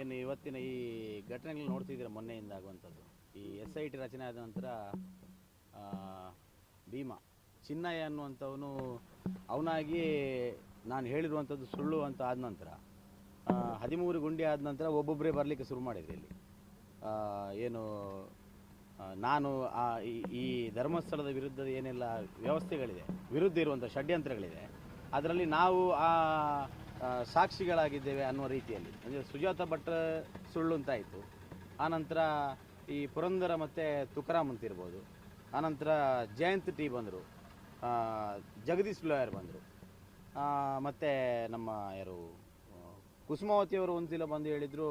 ಏನು ಇವತ್ತಿನ ಈ ಘಟನೆಗಳು ನೋಡ್ತಿದ್ದೀರ ಮೊನ್ನೆಯಿಂದ ಆಗುವಂಥದ್ದು. ಈ SIT ರಚನೆ ಆದ ನಂತರ ಭೀಮಾ ಚಿನ್ನಯ್ಯ ಅನ್ನುವಂಥವನು ಅವನಾಗಿ ನಾನು ಹೇಳಿರುವಂಥದ್ದು ಸುಳ್ಳು ಅಂತ ಆದ ನಂತರ 13 ಗುಂಡಿ ಆದ ನಂತರ ಒಬ್ಬೊಬ್ಬರೇ ಬರಲಿಕ್ಕೆ ಶುರು ಮಾಡಿದ್ರು ಇಲ್ಲಿ. ಏನು ನಾನು ಈ ಧರ್ಮಸ್ಥಳದ ವಿರುದ್ಧ ಏನೆಲ್ಲ ವ್ಯವಸ್ಥೆಗಳಿದೆ, ವಿರುದ್ಧ ಇರುವಂಥ ಷಡ್ಯಂತ್ರಗಳಿದೆ, ಅದರಲ್ಲಿ ನಾವು ಸಾಕ್ಷಿಗಳಾಗಿದ್ದೇವೆ ಅನ್ನುವ ರೀತಿಯಲ್ಲಿ. ಅಂದರೆ ಸುಜಾತ ಭಟ್ ಸುಳ್ಳು ಅಂತಾಯಿತು, ಆನಂತರ ಈ ಪುರಂದರ ಮತ್ತು ತುಕಾರಾಮ್ ಅಂತ ಇರ್ಬೋದು, ಆನಂತರ ಜಯಂತ್ ಟಿ ಬಂದರು, ಜಗದೀಶ್ ಲಾಯರ್ ಬಂದರು, ಮತ್ತು ನಮ್ಮ ಯಾರು ಕುಸುಮಾವತಿಯವರು ಒಂದ್ಸಲ ಬಂದು ಹೇಳಿದರು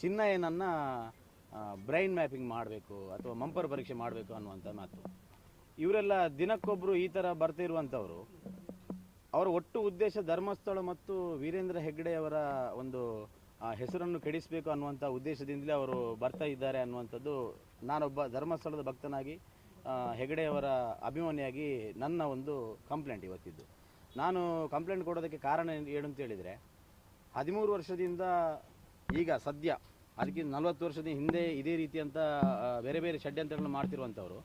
ಚಿನ್ನಯ್ಯನನ್ನು ಬ್ರೈನ್ ಮ್ಯಾಪಿಂಗ್ ಮಾಡಬೇಕು ಅಥವಾ ಮಂಪರ್ ಪರೀಕ್ಷೆ ಮಾಡಬೇಕು ಅನ್ನುವಂಥ ಮಾತು. ಇವರೆಲ್ಲ ದಿನಕ್ಕೊಬ್ಬರು ಈ ಥರ ಬರ್ತಾ ಇರುವಂಥವರು. ಅವರ ಒಟ್ಟು ಉದ್ದೇಶ ಧರ್ಮಸ್ಥಳ ಮತ್ತು ವೀರೇಂದ್ರ ಹೆಗ್ಗಡೆಯವರ ಒಂದು ಹೆಸರನ್ನು ಕೆಡಿಸಬೇಕು ಅನ್ನುವಂಥ ಉದ್ದೇಶದಿಂದಲೇ ಅವರು ಬರ್ತಾ ಇದ್ದಾರೆ ಅನ್ನುವಂಥದ್ದು ನಾನೊಬ್ಬ ಧರ್ಮಸ್ಥಳದ ಭಕ್ತನಾಗಿ ಹೆಗ್ಗಡೆಯವರ ಅಭಿಮಾನಿಯಾಗಿ ನನ್ನ ಒಂದು ಕಂಪ್ಲೇಂಟ್ ಇವತ್ತಿದ್ದು. ನಾನು ಕಂಪ್ಲೇಂಟ್ ಕೊಡೋದಕ್ಕೆ ಕಾರಣ ಏನು ಅಂತ ಹೇಳಿದರೆ, 13 ವರ್ಷದಿಂದ ಈಗ ಸದ್ಯ ಅದಕ್ಕೆ 40 ವರ್ಷದ ಹಿಂದೆ ಇದೇ ರೀತಿಯಂಥ ಬೇರೆ ಬೇರೆ ಷಡ್ಯಂತ್ರಗಳನ್ನು ಮಾಡ್ತಿರುವಂಥವರು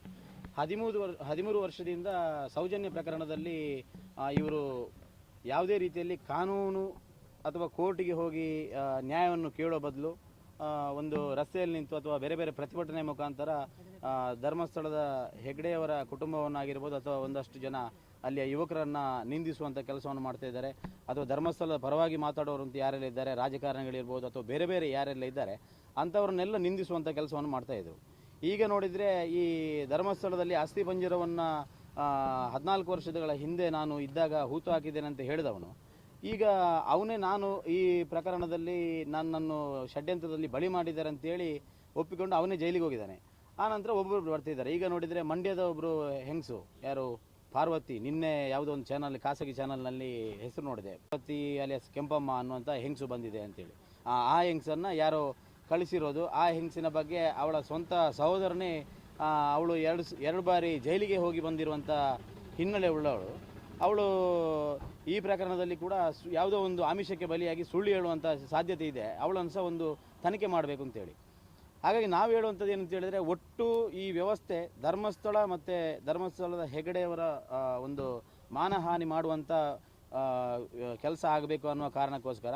13 ವರ್ಷದಿಂದ ಸೌಜನ್ಯ ಪ್ರಕರಣದಲ್ಲಿ ಇವರು ಯಾವುದೇ ರೀತಿಯಲ್ಲಿ ಕಾನೂನು ಅಥವಾ ಕೋರ್ಟಿಗೆ ಹೋಗಿ ನ್ಯಾಯವನ್ನು ಕೇಳೋ ಬದಲು ಒಂದು ರಸ್ತೆಯಲ್ಲಿ ನಿಂತು ಅಥವಾ ಬೇರೆ ಬೇರೆ ಪ್ರತಿಭಟನೆ ಮುಖಾಂತರ ಧರ್ಮಸ್ಥಳದ ಹೆಗ್ಗಡೆಯವರ ಕುಟುಂಬವನ್ನಾಗಿರ್ಬೋದು ಅಥವಾ ಒಂದಷ್ಟು ಜನ ಅಲ್ಲಿಯ ಯುವಕರನ್ನು ನಿಂದಿಸುವಂಥ ಕೆಲಸವನ್ನು ಮಾಡ್ತಾ ಇದ್ದಾರೆ. ಅಥವಾ ಧರ್ಮಸ್ಥಳದ ಪರವಾಗಿ ಮಾತಾಡೋರು ಅಂತ ಯಾರೆಲ್ಲ ಇದ್ದಾರೆ, ರಾಜಕಾರಣಿಗಳಿರ್ಬೋದು ಅಥವಾ ಬೇರೆ ಬೇರೆ ಯಾರೆಲ್ಲ ಇದ್ದಾರೆ ಅಂಥವ್ರನ್ನೆಲ್ಲ ನಿಂದಿಸುವಂಥ ಕೆಲಸವನ್ನು ಮಾಡ್ತಾಯಿದ್ರು. ಈಗ ನೋಡಿದರೆ ಈ ಧರ್ಮಸ್ಥಳದಲ್ಲಿ ಅಸ್ಥಿ ಪಂಜರವನ್ನು 14 ವರ್ಷಗಳ ಹಿಂದೆ ನಾನು ಇದ್ದಾಗ ಹೂತು ಹಾಕಿದ್ದೇನೆ ಅಂತ ಹೇಳಿದವನು ಈಗ ಅವನೇ ನಾನು ಈ ಪ್ರಕರಣದಲ್ಲಿ ನನ್ನನ್ನು ಷಡ್ಯಂತ್ರದಲ್ಲಿ ಬಳಿ ಮಾಡಿದ್ದಾರೆ ಅಂತೇಳಿ ಒಪ್ಪಿಕೊಂಡು ಅವನೇ ಜೈಲಿಗೆ ಹೋಗಿದ್ದಾನೆ. ಆನಂತರ ಒಬ್ಬೊಬ್ಬರು ಬರ್ತಿದ್ದಾರೆ. ಈಗ ನೋಡಿದರೆ ಮಂಡ್ಯದ ಒಬ್ಬರು ಹೆಂಗಸು ಯಾರು ಪಾರ್ವತಿ, ನಿನ್ನೆ ಯಾವುದೋ ಒಂದು ಚಾನಲ್, ಖಾಸಗಿ ಚಾನಲ್ನಲ್ಲಿ ಹೆಸರು ನೋಡಿದೆ, ಪಾರ್ವತಿ ಅಲಿಯಾಸ್ ಕೆಂಪಮ್ಮ ಅನ್ನುವಂಥ ಹೆಂಗಸು ಬಂದಿದೆ ಅಂತೇಳಿ. ಆ ಹೆಂಗಸನ್ನು ಯಾರೋ ಕಳಿಸಿರೋದು. ಆ ಹೆಂಗಸಿನ ಬಗ್ಗೆ ಅವಳ ಸ್ವಂತ ಸಹೋದರನೇ ಅವಳು ಎರಡು ಬಾರಿ ಜೈಲಿಗೆ ಹೋಗಿ ಬಂದಿರುವಂಥ ಹಿನ್ನೆಲೆ ಉಳ್ಳವಳು. ಅವಳು ಈ ಪ್ರಕರಣದಲ್ಲಿ ಕೂಡ ಯಾವುದೋ ಒಂದು ಆಮಿಷಕ್ಕೆ ಬಲಿಯಾಗಿ ಸುಳ್ಳು ಹೇಳುವಂಥ ಸಾಧ್ಯತೆ ಇದೆ. ಅವಳನ್ನು ಸಹ ಒಂದು ತನಿಖೆ ಮಾಡಬೇಕು ಅಂತೇಳಿ. ಹಾಗಾಗಿ ನಾವು ಹೇಳುವಂಥದ್ದು ಏನಂತ ಹೇಳಿದರೆ, ಒಟ್ಟು ಈ ವ್ಯವಸ್ಥೆ ಧರ್ಮಸ್ಥಳ ಮತ್ತು ಧರ್ಮಸ್ಥಳದ ಹೆಗ್ಗಡೆಯವರ ಒಂದು ಮಾನಹಾನಿ ಮಾಡುವಂಥ ಕೆಲಸ ಆಗಬೇಕು ಅನ್ನೋ ಕಾರಣಕ್ಕೋಸ್ಕರ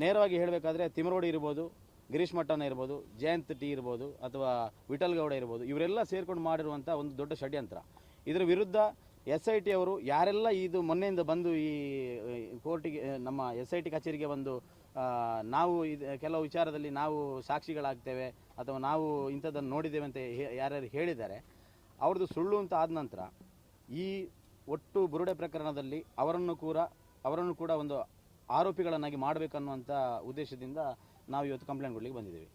ನೇರವಾಗಿ ಹೇಳಬೇಕಾದ್ರೆ ತಿಮರೋಡಿ ಇರ್ಬೋದು, ಗಿರೀಶ್ ಮಟ್ಟನ ಇರ್ಬೋದು, ಜಯಂತ್ ಟಿ ಇರ್ಬೋದು ಅಥವಾ ವಿಠಲ್ ಗೌಡ ಇರ್ಬೋದು, ಇವರೆಲ್ಲ ಸೇರ್ಕೊಂಡು ಮಾಡಿರುವಂಥ ಒಂದು ದೊಡ್ಡ ಷಡ್ಯಂತ್ರ. ಇದರ ವಿರುದ್ಧ SIT ಅವರು ಯಾರೆಲ್ಲ ಇದು ಮೊನ್ನೆಯಿಂದ ಬಂದು ಈ ಕೋರ್ಟಿಗೆ ನಮ್ಮ SIT ಕಚೇರಿಗೆ ಬಂದು ನಾವು ಕೆಲವು ವಿಚಾರದಲ್ಲಿ ನಾವು ಸಾಕ್ಷಿಗಳಾಗ್ತೇವೆ ಅಥವಾ ನಾವು ಇಂಥದ್ದನ್ನು ನೋಡಿದ್ದೇವೆ ಅಂತ ಯಾರ್ಯಾರು ಹೇಳಿದ್ದಾರೆ, ಅವ್ರದ್ದು ಸುಳ್ಳು ಅಂತ ಆದ ನಂತರ ಈ ಒಟ್ಟು ಬುರುಡೆ ಪ್ರಕರಣದಲ್ಲಿ ಅವರನ್ನು ಕೂಡ ಒಂದು ಆರೋಪಿಗಳನ್ನಾಗಿ ಮಾಡಬೇಕನ್ನುವಂಥ ಉದ್ದೇಶದಿಂದ ನಾವು ಇವತ್ತು ಕಂಪ್ಲೇಂಟ್ ಕೊಡಲಿಕ್ಕೆ ಬಂದಿದ್ದೇವೆ.